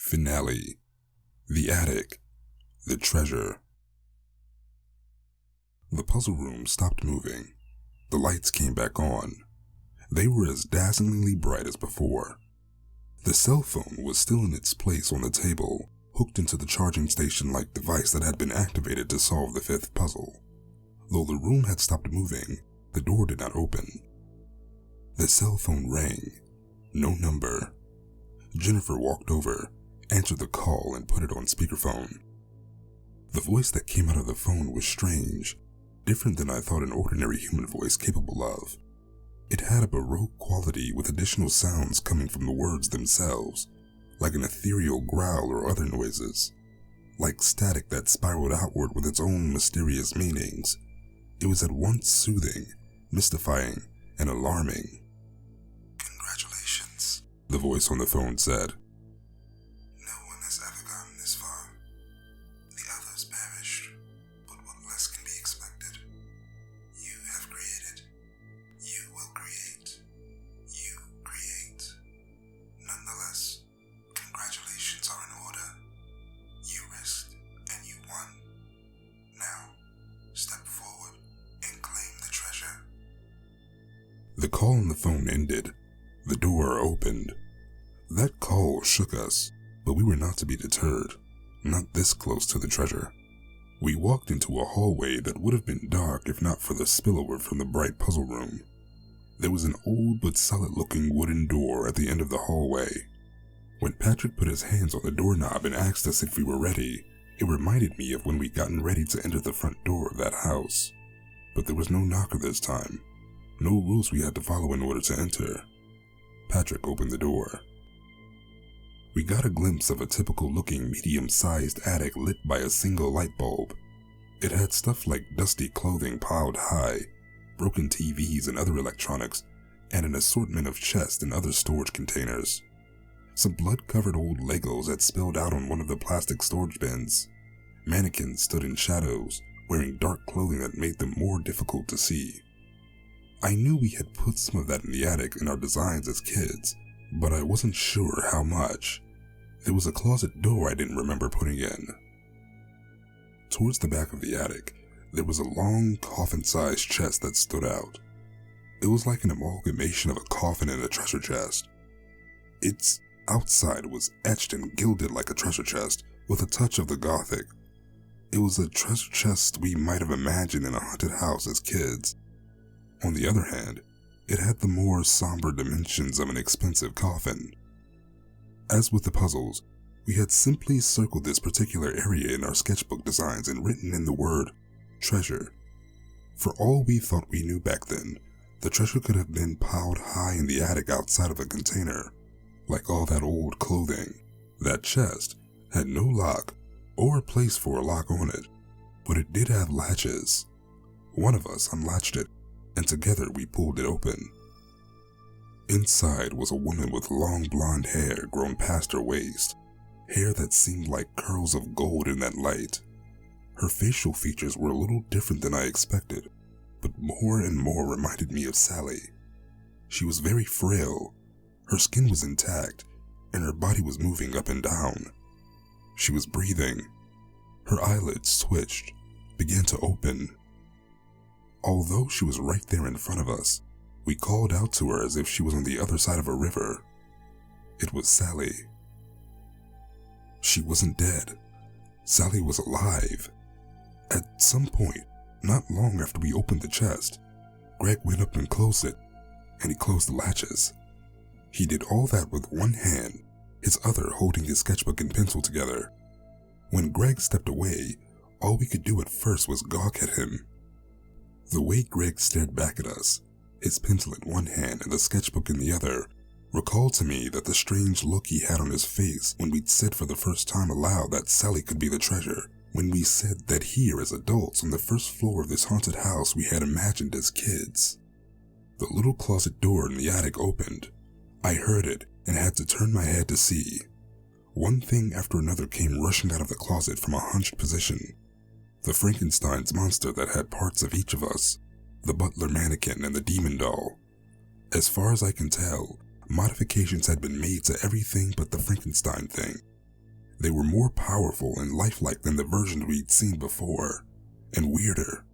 Finale. The attic. The treasure. The puzzle room stopped moving. The lights came back on. They were as dazzlingly bright as before. The cell phone was still in its place on the table, hooked into the charging station-like device that had been activated to solve the fifth puzzle. Though the room had stopped moving, the door did not open. The cell phone rang. No number. Jennifer walked over, answered the call, and put it on speakerphone. The voice that came out of the phone was strange, different than I thought an ordinary human voice capable of. It had a baroque quality with additional sounds coming from the words themselves, like an ethereal growl or other noises, like static that spiraled outward with its own mysterious meanings. It was at once soothing, mystifying, and alarming. "Congratulations," the voice on the phone said. "No one has ever gotten this far. The others perished, but what less can be expected? You have created. You will create. You create. Nonetheless, congratulations are in order. You risked and you won. Now, step forward and claim the treasure." The call on the phone ended. The door opened. That call shook us, but we were not to be deterred, not this close to the treasure. We walked into a hallway that would have been dark if not for the spillover from the bright puzzle room. There was an old but solid-looking wooden door at the end of the hallway. When Patrick put his hands on the doorknob and asked us if we were ready, it reminded me of when we'd gotten ready to enter the front door of that house. But there was no knocker this time, no rules we had to follow in order to enter. Patrick opened the door. We got a glimpse of a typical-looking medium-sized attic lit by a single light bulb. It had stuff like dusty clothing piled high, broken TVs and other electronics, and an assortment of chests and other storage containers. Some blood-covered old Legos had spilled out on one of the plastic storage bins. Mannequins stood in shadows, wearing dark clothing that made them more difficult to see. I knew we had put some of that in the attic in our designs as kids, but I wasn't sure how much. There was a closet door I didn't remember putting in. Towards the back of the attic, there was a long, coffin-sized chest that stood out. It was like an amalgamation of a coffin and a treasure chest. Its outside was etched and gilded like a treasure chest, with a touch of the Gothic. It was a treasure chest we might have imagined in a haunted house as kids. On the other hand, it had the more somber dimensions of an expensive coffin. As with the puzzles, we had simply circled this particular area in our sketchbook designs and written in the word treasure. For all we thought we knew back then, the treasure could have been piled high in the attic outside of a container, like all that old clothing. That chest had no lock or a place for a lock on it, but it did have latches. One of us unlatched it, and together we pulled it open. Inside was a woman with long blonde hair grown past her waist, hair that seemed like curls of gold in that light. Her facial features were a little different than I expected, but more and more reminded me of Sally. She was very frail, her skin was intact, and her body was moving up and down. She was breathing. Her eyelids twitched, began to open. Although she was right there in front of us, we called out to her as if she was on the other side of a river. It was Sally. She wasn't dead. Sally was alive. At some point, not long after we opened the chest, Greg went up and closed it, and he closed the latches. He did all that with one hand, his other holding his sketchbook and pencil together. When Greg stepped away, all we could do at first was gawk at him. The way Greg stared back at us, his pencil in one hand and the sketchbook in the other, recalled to me that the strange look he had on his face when we'd said for the first time aloud that Sally could be the treasure, when we said that here as adults on the first floor of this haunted house we had imagined as kids. The little closet door in the attic opened. I heard it and had to turn my head to see. One thing after another came rushing out of the closet from a hunched position. The Frankenstein's monster that had parts of each of us, the butler mannequin, and the demon doll. As far as I can tell, modifications had been made to everything but the Frankenstein thing. They were more powerful and lifelike than the versions we'd seen before, and weirder.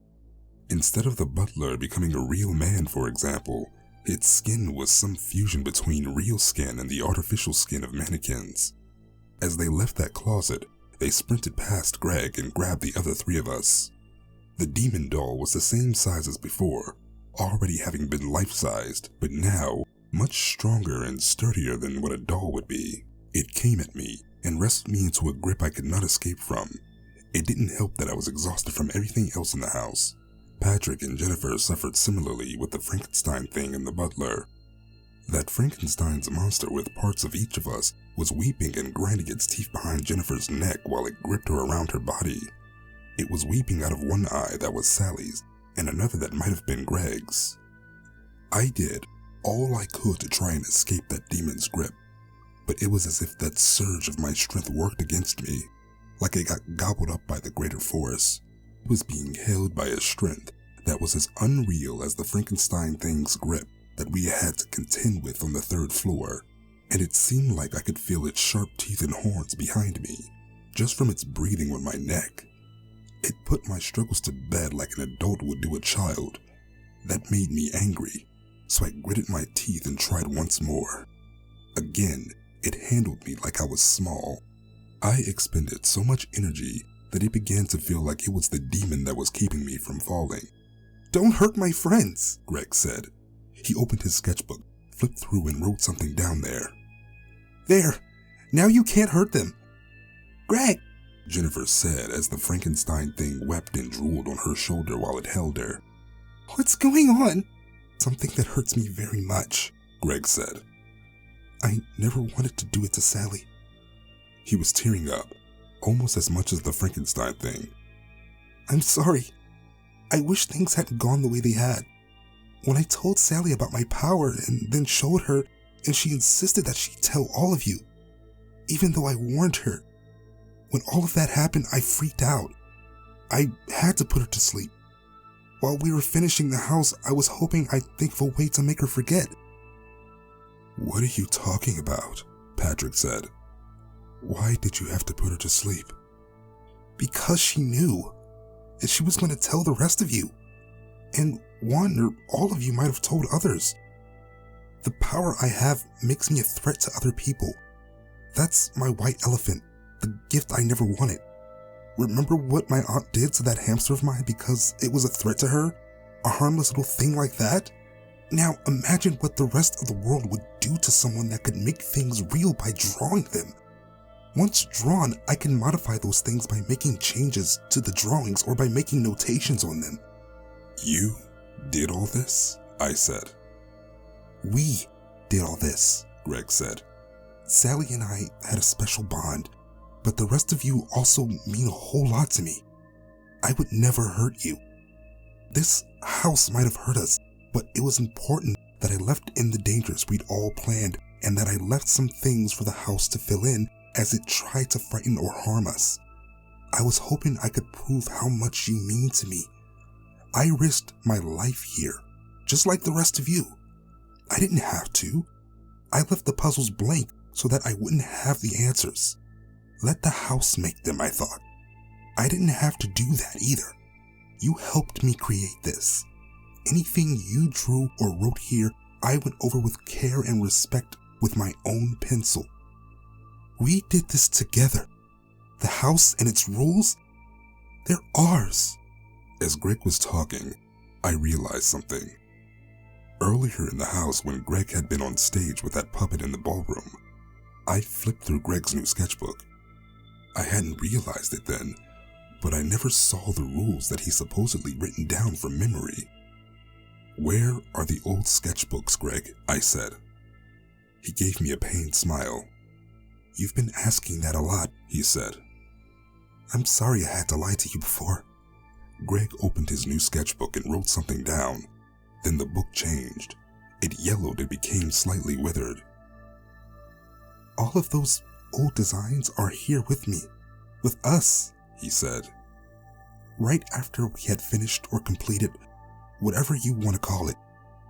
Instead of the butler becoming a real man, for example, its skin was some fusion between real skin and the artificial skin of mannequins. As they left that closet, they sprinted past Greg and grabbed the other three of us. The demon doll was the same size as before, already having been life-sized, but now much stronger and sturdier than what a doll would be. It came at me and wrestled me into a grip I could not escape from. It didn't help that I was exhausted from everything else in the house. Patrick and Jennifer suffered similarly with the Frankenstein thing and the butler. That Frankenstein's monster with parts of each of us was weeping and grinding its teeth behind Jennifer's neck while it gripped her around her body. It was weeping out of one eye that was Sally's and another that might have been Greg's. I did all I could to try and escape that demon's grip, but it was as if that surge of my strength worked against me, like it got gobbled up by the greater force. It was being held by a strength that was as unreal as the Frankenstein thing's grip that we had to contend with on the 3rd floor, and it seemed like I could feel its sharp teeth and horns behind me, just from its breathing on my neck. It put my struggles to bed like an adult would do a child. That made me angry, so I gritted my teeth and tried once more. Again, it handled me like I was small. I expended so much energy that it began to feel like it was the demon that was keeping me from falling. "Don't hurt my friends," Greg said. He opened his sketchbook, flipped through and wrote something down there. "There, now you can't hurt them." "Greg," Jennifer said as the Frankenstein thing wept and drooled on her shoulder while it held her. "What's going on?" "Something that hurts me very much," Greg said. "I never wanted to do it to Sally." He was tearing up, almost as much as the Frankenstein thing. "I'm sorry. I wish things hadn't gone the way they had. When I told Sally about my power and then showed her, and she insisted that she tell all of you, even though I warned her. When all of that happened, I freaked out. I had to put her to sleep. While we were finishing the house, I was hoping I'd think of a way to make her forget." "What are you talking about?" Patrick said. "Why did you have to put her to sleep?" "Because she knew, and she was going to tell the rest of you. And one or all of you might have told others. The power I have makes me a threat to other people. That's my white elephant, the gift I never wanted. Remember what my aunt did to that hamster of mine because it was a threat to her? A harmless little thing like that? Now imagine what the rest of the world would do to someone that could make things real by drawing them. Once drawn, I can modify those things by making changes to the drawings or by making notations on them." "You did all this?" I said. "We did all this," Greg said. "Sally and I had a special bond, but the rest of you also mean a whole lot to me. I would never hurt you. This house might have hurt us, but it was important that I left in the dangers we'd all planned and that I left some things for the house to fill in as it tried to frighten or harm us. I was hoping I could prove how much you mean to me. I risked my life here, just like the rest of you. I didn't have to. I left the puzzles blank so that I wouldn't have the answers. Let the house make them, I thought. I didn't have to do that either. You helped me create this. Anything you drew or wrote here, I went over with care and respect with my own pencil. We did this together. The house and its rules, they're ours." As Greg was talking, I realized something. Earlier in the house, when Greg had been on stage with that puppet in the ballroom, I flipped through Greg's new sketchbook. I hadn't realized it then, but I never saw the rules that he supposedly written down from memory. "Where are the old sketchbooks, Greg?" I said. He gave me a pained smile. "You've been asking that a lot," he said. "I'm sorry I had to lie to you before." Greg opened his new sketchbook and wrote something down. Then the book changed. It yellowed and became slightly withered. "All of those old designs are here with me, with us," he said. "Right after we had finished or completed, whatever you want to call it,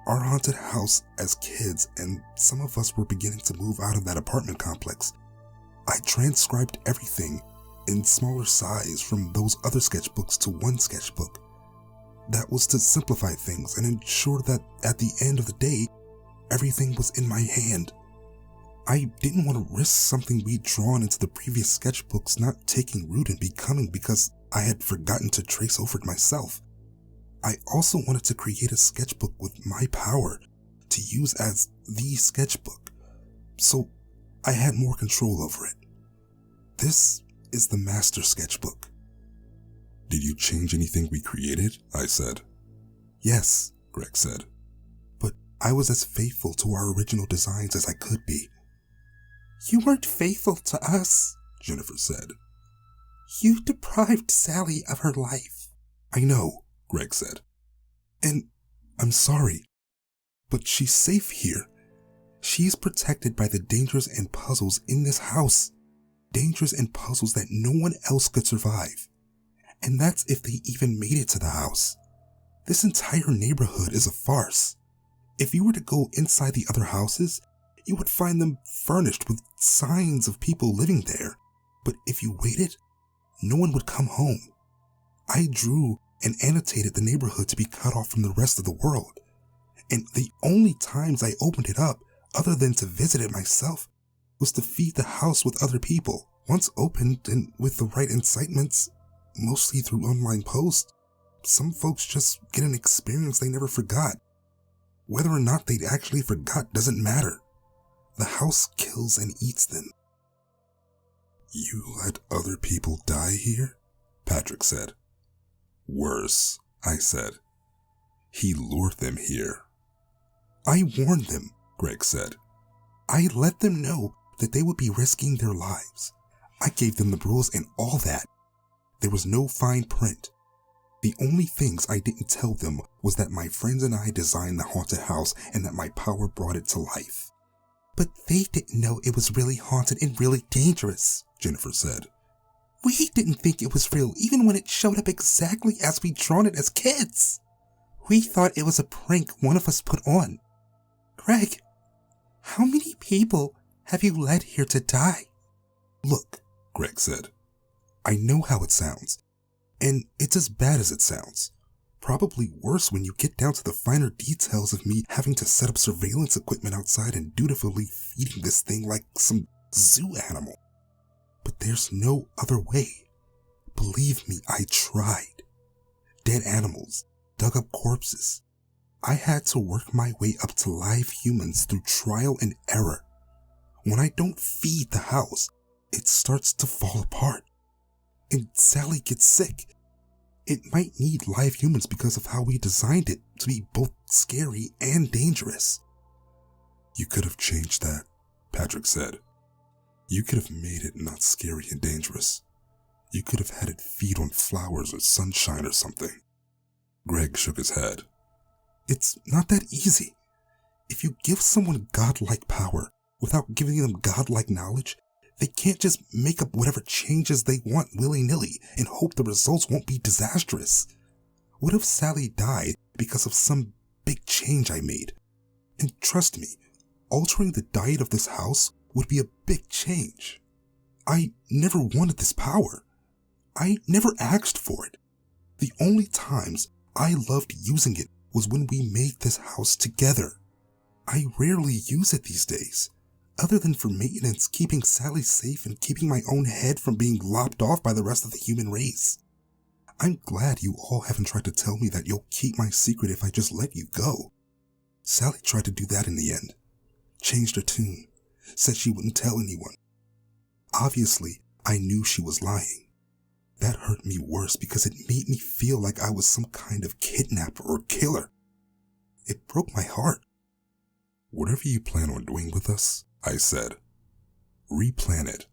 our haunted house as kids, and some of us were beginning to move out of that apartment complex. I transcribed everything in smaller size from those other sketchbooks to one sketchbook. That was to simplify things and ensure that at the end of the day, everything was in my hand. I didn't want to risk something we'd drawn into the previous sketchbooks not taking root and becoming because I had forgotten to trace over it myself. I also wanted to create a sketchbook with my power to use as the sketchbook, so I had more control over it. This is the master sketchbook. Did you change anything we created? I said. Yes, Greg said, but I was as faithful to our original designs as I could be. You weren't faithful to us, Jennifer said. You deprived Sally of her life. I know, Greg said. And I'm sorry, but she's safe here. She's protected by the dangers and puzzles in this house. Dangers and puzzles that no one else could survive. And that's if they even made it to the house. This entire neighborhood is a farce. If you were to go inside the other houses, you would find them furnished with signs of people living there. But if you waited, no one would come home. I drew and annotated the neighborhood to be cut off from the rest of the world. And the only times I opened it up, other than to visit it myself, was to feed the house with other people. Once opened and with the right incitements, mostly through online posts, some folks just get an experience they never forgot. Whether or not they'd actually forgot doesn't matter. The house kills and eats them. You let other people die here? Patrick said. Worse, I said. He lured them here. I warned them, Greg said. I let them know that they would be risking their lives. I gave them the rules and all that. There was no fine print. The only things I didn't tell them was that my friends and I designed the haunted house and that my power brought it to life. But they didn't know it was really haunted and really dangerous, Jennifer said. We didn't think it was real even when it showed up exactly as we'd drawn it as kids. We thought it was a prank one of us put on. Greg, how many people have you led here to die? Look, Greg said. I know how it sounds, and it's as bad as it sounds. Probably worse when you get down to the finer details of me having to set up surveillance equipment outside and dutifully feeding this thing like some zoo animal. But there's no other way. Believe me, I tried. Dead animals, dug up corpses. I had to work my way up to live humans through trial and error. When I don't feed the house, it starts to fall apart. And Sally gets sick. It might need live humans because of how we designed it to be both scary and dangerous. You could have changed that, Patrick said. You could have made it not scary and dangerous. You could have had it feed on flowers or sunshine or something. Greg shook his head. It's not that easy. If you give someone godlike power without giving them godlike knowledge, they can't just make up whatever changes they want willy-nilly and hope the results won't be disastrous. What if Sally died because of some big change I made? And trust me, altering the diet of this house would be a big change. I never wanted this power. I never asked for it. The only times I loved using it was when we made this house together. I rarely use it these days, other than for maintenance, keeping Sally safe and keeping my own head from being lopped off by the rest of the human race. I'm glad you all haven't tried to tell me that you'll keep my secret if I just let you go. Sally tried to do that in the end. Changed her tune. Said she wouldn't tell anyone. Obviously, I knew she was lying. That hurt me worse because it made me feel like I was some kind of kidnapper or killer. It broke my heart. Whatever you plan on doing with us, I said, replan it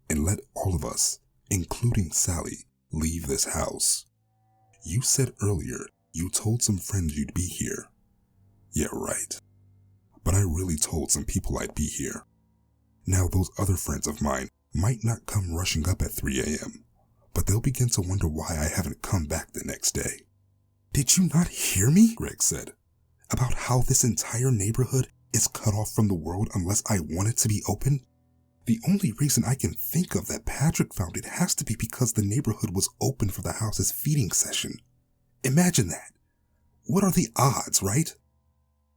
and let all of us, including Sally, leave this house. You said earlier you told some friends you'd be here. Yeah, right. But I really told some people I'd be here. Now those other friends of mine might not come rushing up at 3 a.m., but they'll begin to wonder why I haven't come back the next day. Did you not hear me? Greg said. About how this entire neighborhood is cut off from the world unless I want it to be open? The only reason I can think of that Patrick found it has to be because the neighborhood was open for the house's feeding session. Imagine that. What are the odds, right?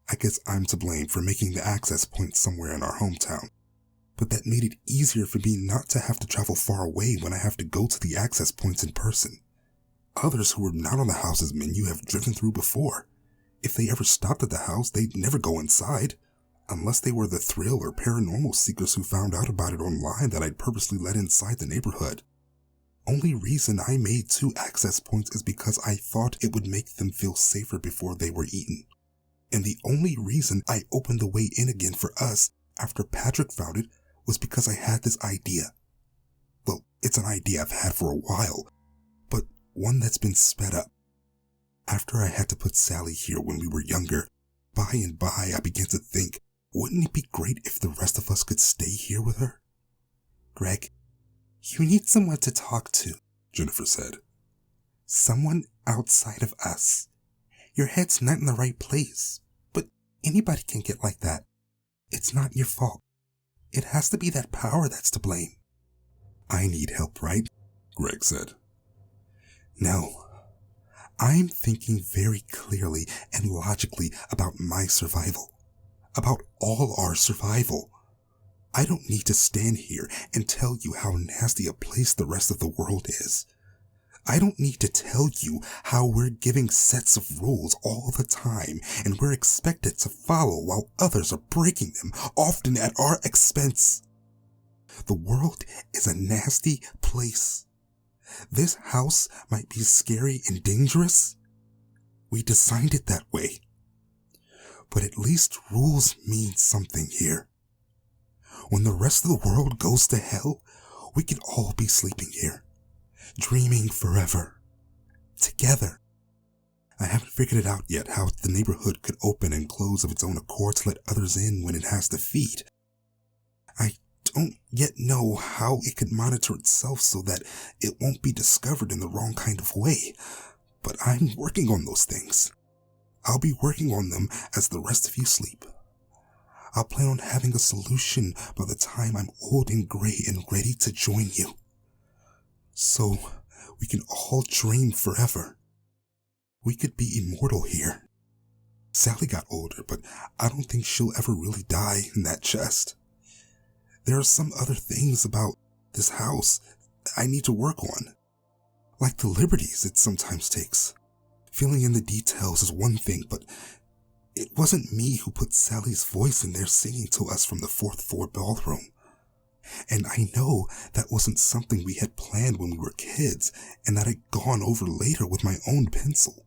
I guess I'm to blame for making the access point somewhere in our hometown, but that made it easier for me not to have to travel far away when I have to go to the access points in person. Others who were not on the house's menu have driven through before. If they ever stopped at the house, they'd never go inside, unless they were the thrill or paranormal seekers who found out about it online that I'd purposely let inside the neighborhood. Only reason I made 2 access points is because I thought it would make them feel safer before they were eaten. And the only reason I opened the way in again for us after Patrick found it was because I had this idea. Well, it's an idea I've had for a while, but one that's been sped up. After I had to put Sally here when we were younger, by and by I began to think, wouldn't it be great if the rest of us could stay here with her? Greg, you need someone to talk to, Jennifer said. Someone outside of us. Your head's not in the right place, but anybody can get like that. It's not your fault. It has to be that power that's to blame. I need help, right? Greg said. No. I'm thinking very clearly and logically about my survival. About all our survival. I don't need to stand here and tell you how nasty a place the rest of the world is. I don't need to tell you how we're giving sets of rules all the time and we're expected to follow while others are breaking them, often at our expense. The world is a nasty place. This house might be scary and dangerous. We designed it that way. But at least rules mean something here. When the rest of the world goes to hell, we can all be sleeping here. Dreaming forever. Together. I haven't figured it out yet how the neighborhood could open and close of its own accord to let others in when it has to feed. I don't yet know how it could monitor itself so that it won't be discovered in the wrong kind of way, but I'm working on those things. I'll be working on them as the rest of you sleep. I'll plan on having a solution by the time I'm old and gray and ready to join you. So we can all dream forever. We could be immortal here. Sally got older, but I don't think she'll ever really die in that chest. There are some other things about this house I need to work on, like the liberties it sometimes takes. Filling in the details is one thing, but it wasn't me who put Sally's voice in there singing to us from the 4th floor ballroom. And I know that wasn't something we had planned when we were kids and that I'd gone over later with my own pencil.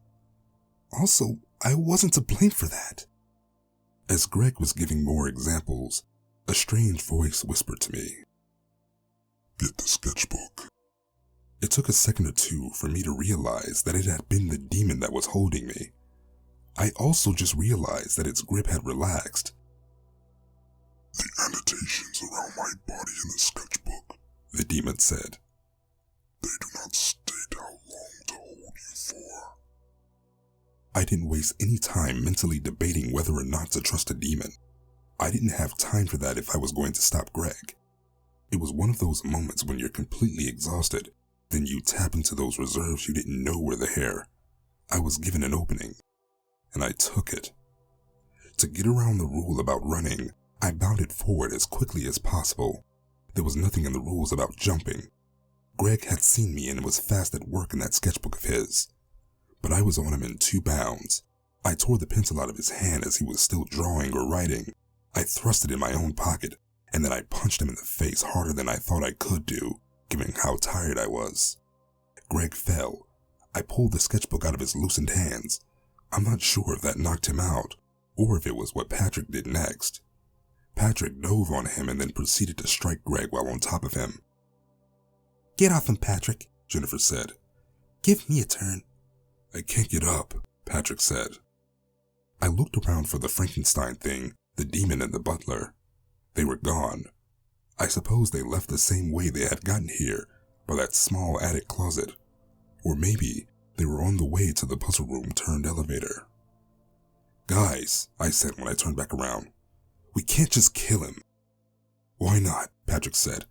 Also, I wasn't to blame for that. As Greg was giving more examples, a strange voice whispered to me, "Get the sketchbook." It took a second or two for me to realize that it had been the demon that was holding me. I also just realized that its grip had relaxed. "The annotations around my body in the sketchbook," the demon said. "They do not state how long to hold you for." I didn't waste any time mentally debating whether or not to trust a demon. I didn't have time for that if I was going to stop Greg. It was one of those moments when you're completely exhausted, then you tap into those reserves you didn't know were there. I was given an opening, and I took it. To get around the rule about running, I bounded forward as quickly as possible. There was nothing in the rules about jumping. Greg had seen me and was fast at work in that sketchbook of his. But I was on him in 2 bounds. I tore the pencil out of his hand as he was still drawing or writing. I thrust it in my own pocket, and then I punched him in the face harder than I thought I could do, given how tired I was. Greg fell. I pulled the sketchbook out of his loosened hands. I'm not sure if that knocked him out, or if it was what Patrick did next. Patrick dove on him and then proceeded to strike Greg while on top of him. "Get off him, Patrick," Jennifer said. "Give me a turn." "I can't get up," Patrick said. I looked around for the Frankenstein thing, the demon and the butler. They were gone. I suppose they left the same way they had gotten here, by that small attic closet. Or maybe they were on the way to the puzzle room turned elevator. "Guys," I said when I turned back around, "we can't just kill him." Why not? Patrick said.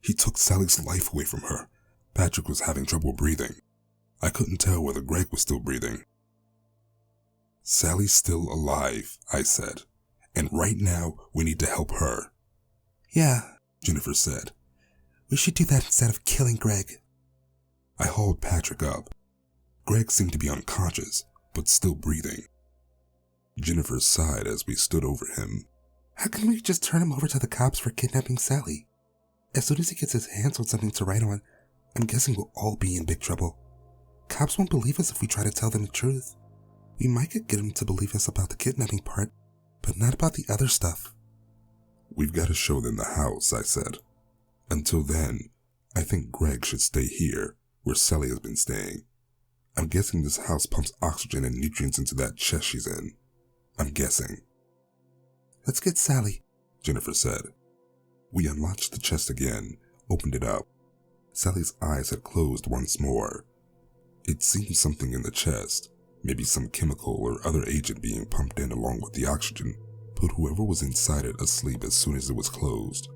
He took Sally's life away from her. Patrick was having trouble breathing. I couldn't tell whether Greg was still breathing. Sally's still alive, I said, and right now we need to help her. Yeah, Jennifer said. We should do that instead of killing Greg. I hauled Patrick up. Greg seemed to be unconscious, but still breathing. Jennifer sighed as we stood over him. How can we just turn him over to the cops for kidnapping Sally? As soon as he gets his hands on something to write on, I'm guessing we'll all be in big trouble. Cops won't believe us if we try to tell them the truth. We might get them to believe us about the kidnapping part, but not about the other stuff. We've got to show them the house, I said. Until then, I think Greg should stay here, where Sally has been staying. I'm guessing this house pumps oxygen and nutrients into that chest she's in. I'm guessing. Let's get Sally, Jennifer said. We unlatched the chest again, opened it up. Sally's eyes had closed once more. It seemed something in the chest, maybe some chemical or other agent being pumped in along with the oxygen, put whoever was inside it asleep as soon as it was closed.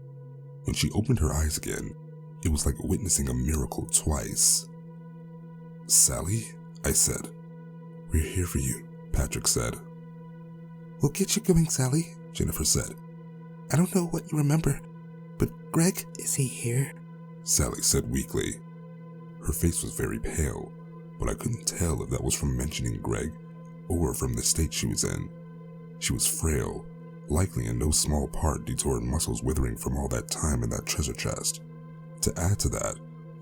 When she opened her eyes again, it was like witnessing a miracle twice. Sally, I said. We're here for you, Patrick said. We'll get you going, Sally, Jennifer said. I don't know what you remember, but Greg, is he here? Sally said weakly. Her face was very pale, but I couldn't tell if that was from mentioning Greg or from the state she was in. She was frail, likely in no small part due to her muscles withering from all that time in that treasure chest. To add to that,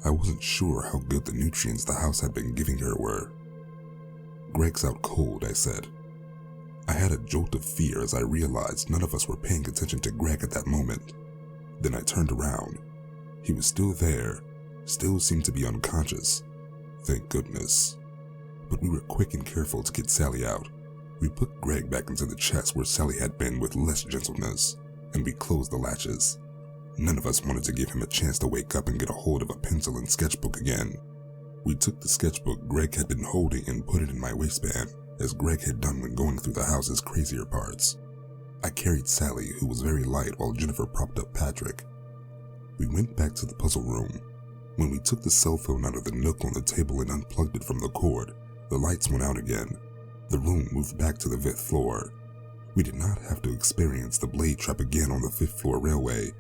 I wasn't sure how good the nutrients the house had been giving her were. Greg's out cold, I said. I had a jolt of fear as I realized none of us were paying attention to Greg at that moment. Then I turned around. He was still there, still seemed to be unconscious. Thank goodness. But we were quick and careful to get Sally out. We put Greg back into the chest where Sally had been with less gentleness, and we closed the latches. None of us wanted to give him a chance to wake up and get a hold of a pencil and sketchbook again. We took the sketchbook Greg had been holding and put it in my waistband, as Greg had done when going through the house's crazier parts. I carried Sally, who was very light, while Jennifer propped up Patrick. We went back to the puzzle room. When we took the cell phone out of the nook on the table and unplugged it from the cord, the lights went out again. The room moved back to the 5th floor. We did not have to experience the blade trap again on the 5th floor railway.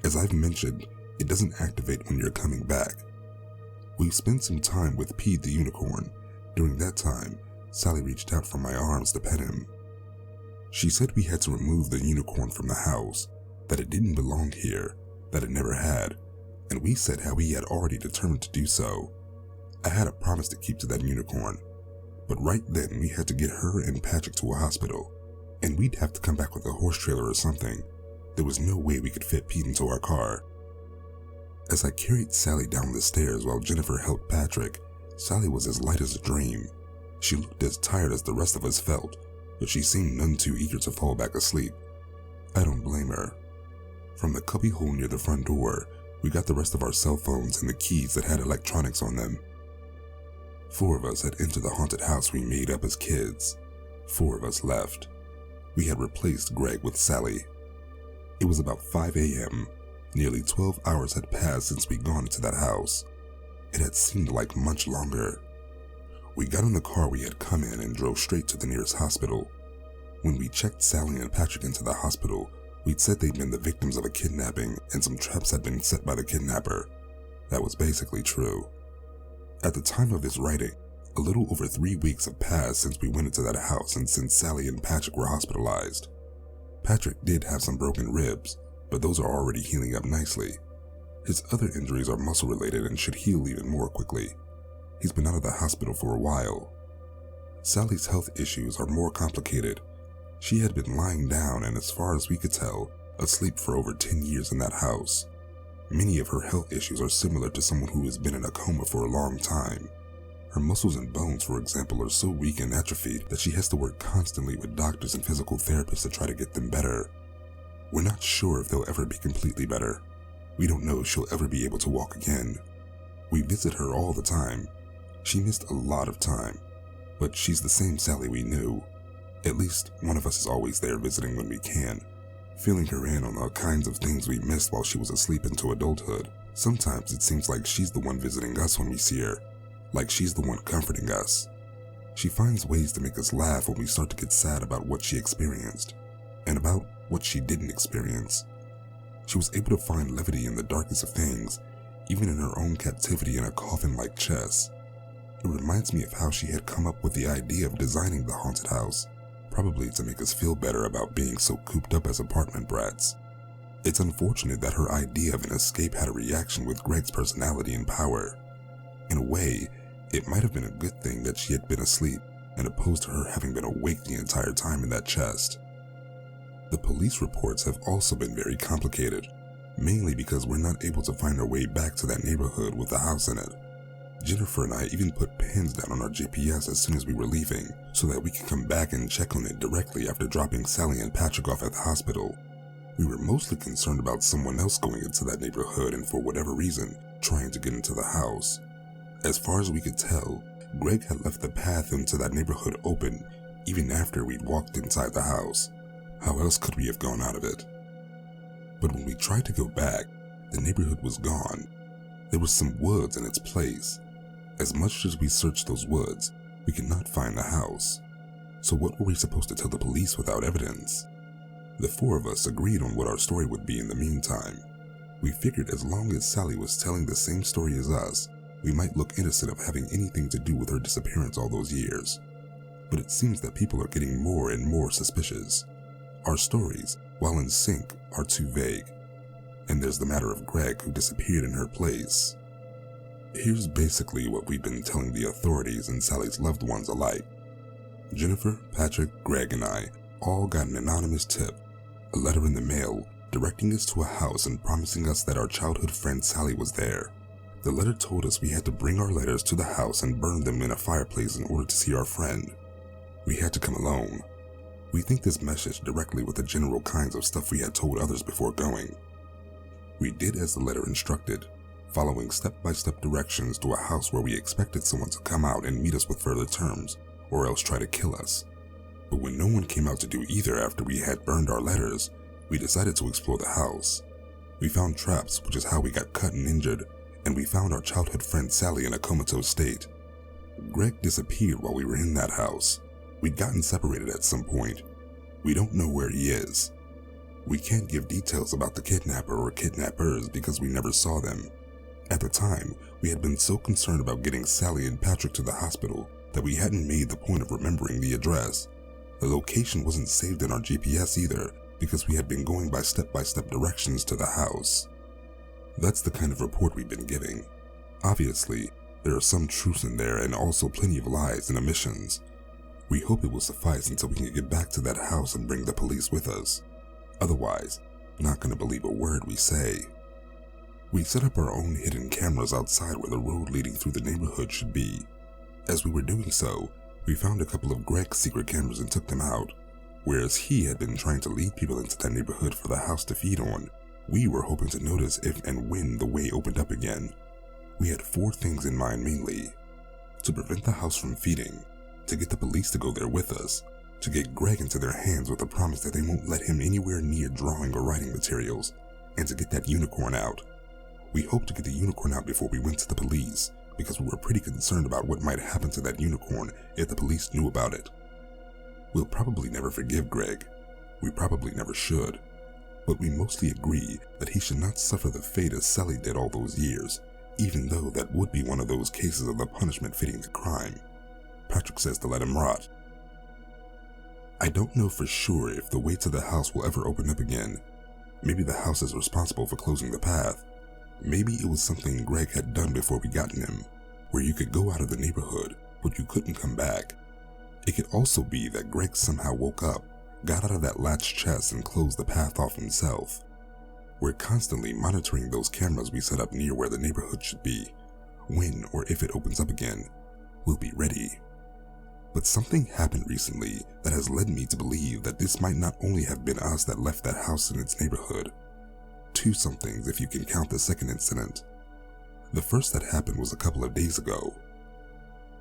As I've mentioned, it doesn't activate when you're coming back. We spent some time with Pete the unicorn. During that time, Sally reached out from my arms to pet him. She said we had to remove the unicorn from the house, that it didn't belong here, that it never had, and we said how he had already determined to do so. I had a promise to keep to that unicorn, but right then we had to get her and Patrick to a hospital, and we'd have to come back with a horse trailer or something. There was no way we could fit Pete into our car. As I carried Sally down the stairs while Jennifer helped Patrick, Sally was as light as a dream. She looked as tired as the rest of us felt, but she seemed none too eager to fall back asleep. I don't blame her. From the cubbyhole near the front door, we got the rest of our cell phones and the keys that had electronics on them. 4 of us had entered the haunted house we made up as kids. 4 of us left. We had replaced Greg with Sally. It was about 5 a.m. Nearly 12 hours had passed since we'd gone into that house. It had seemed like much longer. We got in the car we had come in and drove straight to the nearest hospital. When we checked Sally and Patrick into the hospital, we'd said they'd been the victims of a kidnapping and some traps had been set by the kidnapper. That was basically true. At the time of this writing, a little over 3 weeks have passed since we went into that house and since Sally and Patrick were hospitalized. Patrick did have some broken ribs, but those are already healing up nicely. His other injuries are muscle related and should heal even more quickly. He's been out of the hospital for a while. Sally's health issues are more complicated. She had been lying down and, as far as we could tell, asleep for over 10 years in that house. Many of her health issues are similar to someone who has been in a coma for a long time. Her muscles and bones, for example, are so weak and atrophied that she has to work constantly with doctors and physical therapists to try to get them better. We're not sure if they'll ever be completely better. We don't know if she'll ever be able to walk again. We visit her all the time. She missed a lot of time, but she's the same Sally we knew. At least one of us is always there visiting when we can, filling her in on the kinds of things we missed while she was asleep into adulthood. Sometimes it seems like she's the one visiting us when we see her, like she's the one comforting us. She finds ways to make us laugh when we start to get sad about what she experienced, and about what she didn't experience. She was able to find levity in the darkest of things, even in her own captivity in a coffin-like chest. It reminds me of how she had come up with the idea of designing the haunted house, probably to make us feel better about being so cooped up as apartment brats. It's unfortunate that her idea of an escape had a reaction with Greg's personality and power. In a way, it might have been a good thing that she had been asleep, and opposed to her having been awake the entire time in that chest. The police reports have also been very complicated, mainly because we're not able to find our way back to that neighborhood with the house in it. Jennifer and I even put pins down on our GPS as soon as we were leaving, so that we could come back and check on it directly after dropping Sally and Patrick off at the hospital. We were mostly concerned about someone else going into that neighborhood and for whatever reason, trying to get into the house. As far as we could tell, Greg had left the path into that neighborhood open, even after we'd walked inside the house. How else could we have gone out of it? But when we tried to go back, the neighborhood was gone. There was some woods in its place. As much as we searched those woods, we could not find the house. So what were we supposed to tell the police without evidence? The four of us agreed on what our story would be in the meantime. We figured as long as Sally was telling the same story as us, we might look innocent of having anything to do with her disappearance all those years. But it seems that people are getting more and more suspicious. Our stories, while in sync, are too vague. And there's the matter of Greg who disappeared in her place. Here's basically what we've been telling the authorities and Sally's loved ones alike. Jennifer, Patrick, Greg, and I all got an anonymous tip, a letter in the mail directing us to a house and promising us that our childhood friend Sally was there. The letter told us we had to bring our letters to the house and burn them in a fireplace in order to see our friend. We had to come alone. We think this meshed directly with the general kinds of stuff we had told others before going. We did as the letter instructed, following step-by-step directions to a house where we expected someone to come out and meet us with further terms, or else try to kill us. But when no one came out to do either after we had burned our letters, we decided to explore the house. We found traps, which is how we got cut and injured, and we found our childhood friend Sally in a comatose state. Greg disappeared while we were in that house. We'd gotten separated at some point. We don't know where he is. We can't give details about the kidnapper or kidnappers because we never saw them. At the time, we had been so concerned about getting Sally and Patrick to the hospital that we hadn't made the point of remembering the address. The location wasn't saved in our GPS either because we had been going by step-by-step directions to the house. That's the kind of report we've been giving. Obviously, there are some truths in there and also plenty of lies and omissions. We hope it will suffice until we can get back to that house and bring the police with us. Otherwise, they're not going to believe a word we say. We set up our own hidden cameras outside where the road leading through the neighborhood should be. As we were doing so, we found a couple of Greg's secret cameras and took them out. Whereas he had been trying to lead people into that neighborhood for the house to feed on, we were hoping to notice if and when the way opened up again. We had 4 things in mind mainly: to prevent the house from feeding, to get the police to go there with us, to get Greg into their hands with a promise that they won't let him anywhere near drawing or writing materials, and to get that unicorn out. We hoped to get the unicorn out before we went to the police, because we were pretty concerned about what might happen to that unicorn if the police knew about it. We'll probably never forgive Greg. We probably never should. But we mostly agree that he should not suffer the fate as Sally did all those years, even though that would be one of those cases of the punishment fitting the crime. Patrick says to let him rot. I don't know for sure if the way to the house will ever open up again. Maybe the house is responsible for closing the path. Maybe it was something Greg had done before we got him, where you could go out of the neighborhood, but you couldn't come back. It could also be that Greg somehow woke up, got out of that latched chest and closed the path off himself. We're constantly monitoring those cameras we set up near where the neighborhood should be. When or if it opens up again, we'll be ready. But something happened recently that has led me to believe that this might not only have been us that left that house in its neighborhood. 2 somethings if you can count the second incident. The first that happened was a couple of days ago.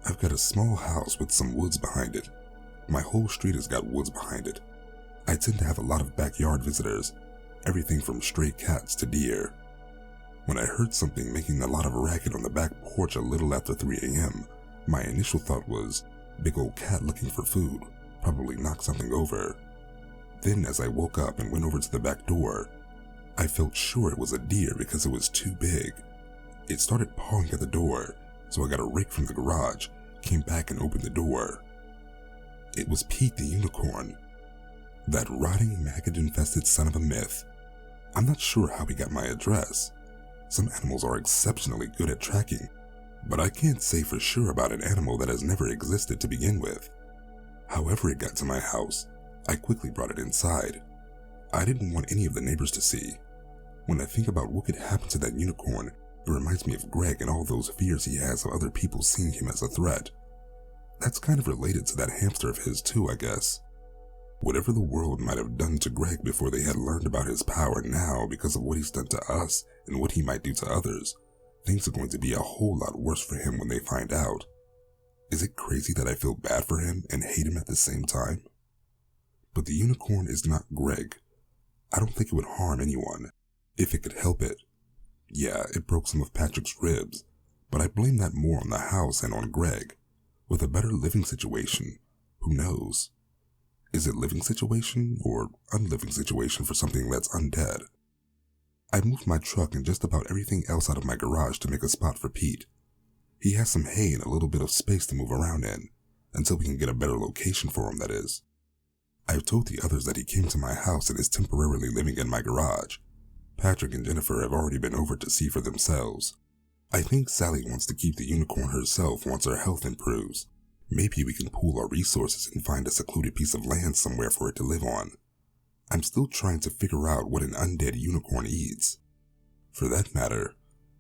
I've got a small house with some woods behind it. My whole street has got woods behind it. I tend to have a lot of backyard visitors, everything from stray cats to deer. When I heard something making a lot of racket on the back porch a little after 3 a.m., my initial thought was, big old cat looking for food, probably knocked something over. Then as I woke up and went over to the back door, I felt sure it was a deer because it was too big. It started pawing at the door, so I got a rake from the garage, came back and opened the door. It was Pete the unicorn. That rotting, maggot-infested son of a myth. I'm not sure how he got my address. Some animals are exceptionally good at tracking, but I can't say for sure about an animal that has never existed to begin with. However it got to my house, I quickly brought it inside. I didn't want any of the neighbors to see. When I think about what could happen to that unicorn, it reminds me of Greg and all those fears he has of other people seeing him as a threat. That's kind of related to that hamster of his too, I guess. Whatever the world might have done to Greg before they had learned about his power, now because of what he's done to us and what he might do to others, things are going to be a whole lot worse for him when they find out. Is it crazy that I feel bad for him and hate him at the same time? But the unicorn is not Greg. I don't think it would harm anyone, if it could help it. Yeah, it broke some of Patrick's ribs, but I blame that more on the house and on Greg. With a better living situation, who knows? Is it living situation or unliving situation for something that's undead? I moved my truck and just about everything else out of my garage to make a spot for Pete. He has some hay and a little bit of space to move around in, until we can get a better location for him, that is. I've told the others that he came to my house and is temporarily living in my garage. Patrick and Jennifer have already been over to see for themselves. I think Sally wants to keep the unicorn herself once her health improves. Maybe we can pool our resources and find a secluded piece of land somewhere for it to live on. I'm still trying to figure out what an undead unicorn eats. For that matter,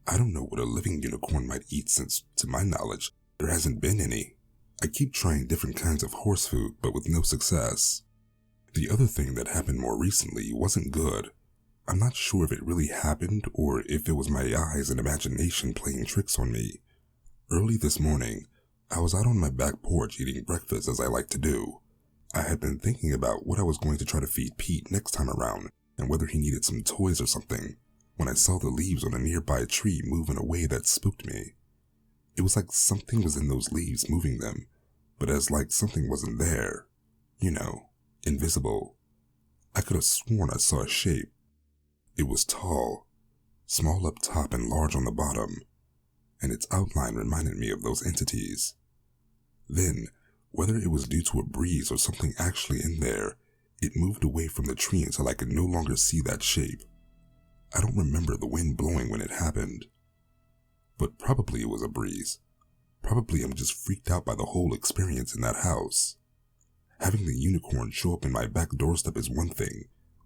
I don't know what a living unicorn might eat since, to my knowledge, there hasn't been any. I keep trying different kinds of horse food, but with no success. The other thing that happened more recently wasn't good. I'm not sure if it really happened or if it was my eyes and imagination playing tricks on me. Early this morning, I was out on my back porch eating breakfast as I like to do. I had been thinking about what I was going to try to feed Pete next time around and whether he needed some toys or something when I saw the leaves on a nearby tree move in a way that spooked me. It was like something was in those leaves moving them, but as like something wasn't there. You know, invisible. I could have sworn I saw a shape. It was tall, small up top and large on the bottom, and its outline reminded me of those entities. Then, whether it was due to a breeze or something actually in there, it moved away from the tree until I could no longer see that shape. I don't remember the wind blowing when it happened. But probably it was a breeze. Probably I'm just freaked out by the whole experience in that house. Having the unicorn show up in my back doorstep is one thing,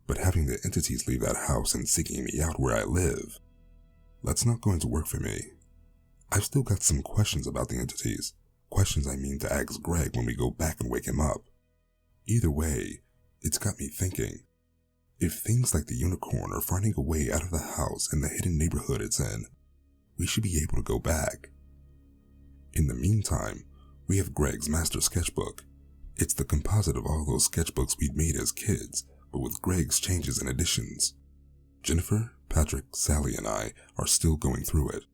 but having the entities leave that house and seeking me out where I live, that's not going to work for me. I've still got some questions about the entities, questions I mean to ask Greg when we go back and wake him up. Either way, it's got me thinking. If things like the unicorn are finding a way out of the house and the hidden neighborhood it's in, we should be able to go back. In the meantime, we have Greg's master sketchbook. It's the composite of all those sketchbooks we'd made as kids, but with Greg's changes and additions. Jennifer, Patrick, Sally, and I are still going through it.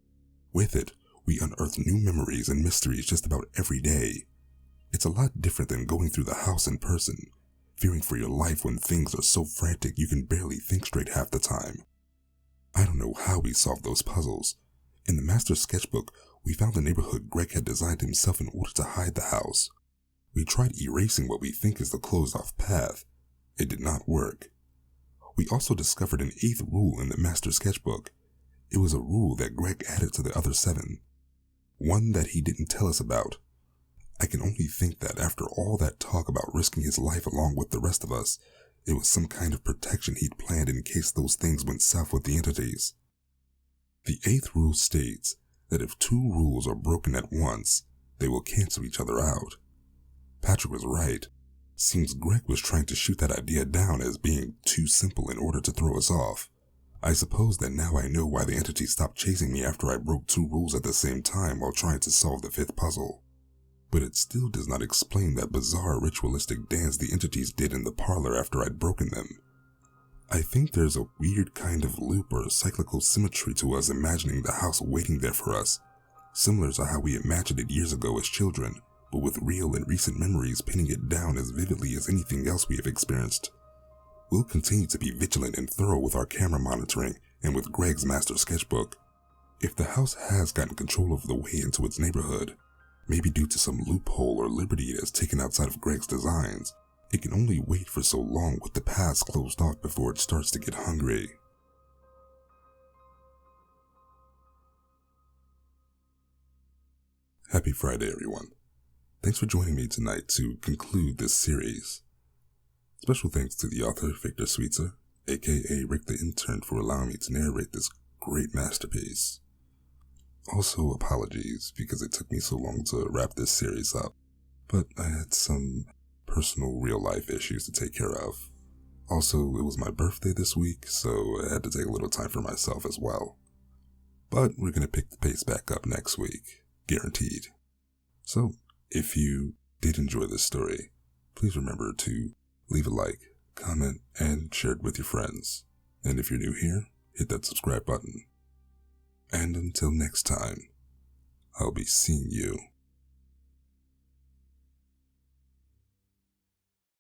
With it, we unearth new memories and mysteries just about every day. It's a lot different than going through the house in person, fearing for your life when things are so frantic you can barely think straight half the time. I don't know how we solved those puzzles. In the master sketchbook, we found the neighborhood Greg had designed himself in order to hide the house. We tried erasing what we think is the closed-off path. It did not work. We also discovered an 8th rule in the master sketchbook. It was a rule that Greg added to the other 7. One that he didn't tell us about. I can only think that after all that talk about risking his life along with the rest of us, it was some kind of protection he'd planned in case those things went south with the entities. The 8th rule states that if 2 rules are broken at once, they will cancel each other out. Patrick was right. Seems Greg was trying to shoot that idea down as being too simple in order to throw us off. I suppose that now I know why the entity stopped chasing me after I broke 2 rules at the same time while trying to solve the 5th puzzle. but it still does not explain that bizarre ritualistic dance the entities did in the parlor after I'd broken them. I think there's a weird kind of loop or cyclical symmetry to us imagining the house waiting there for us, similar to how we imagined it years ago as children, but with real and recent memories pinning it down as vividly as anything else we have experienced. We'll continue to be vigilant and thorough with our camera monitoring and with Greg's master sketchbook. If the house has gotten control of the way into its neighborhood, maybe due to some loophole or liberty it has taken outside of Greg's designs, it can only wait for so long with the paths closed off before it starts to get hungry. Happy Friday, everyone. Thanks for joining me tonight to conclude this series. Special thanks to the author, Victor Sweetser, aka Rick the Intern, for allowing me to narrate this great masterpiece. Also, apologies because it took me so long to wrap this series up, but I had some personal real-life issues to take care of. Also, it was my birthday this week, so I had to take a little time for myself as well. But we're going to pick the pace back up next week, guaranteed. So, if you did enjoy this story, please remember to leave a like, comment, and share it with your friends. And if you're new here, hit that subscribe button. And until next time, I'll be seeing you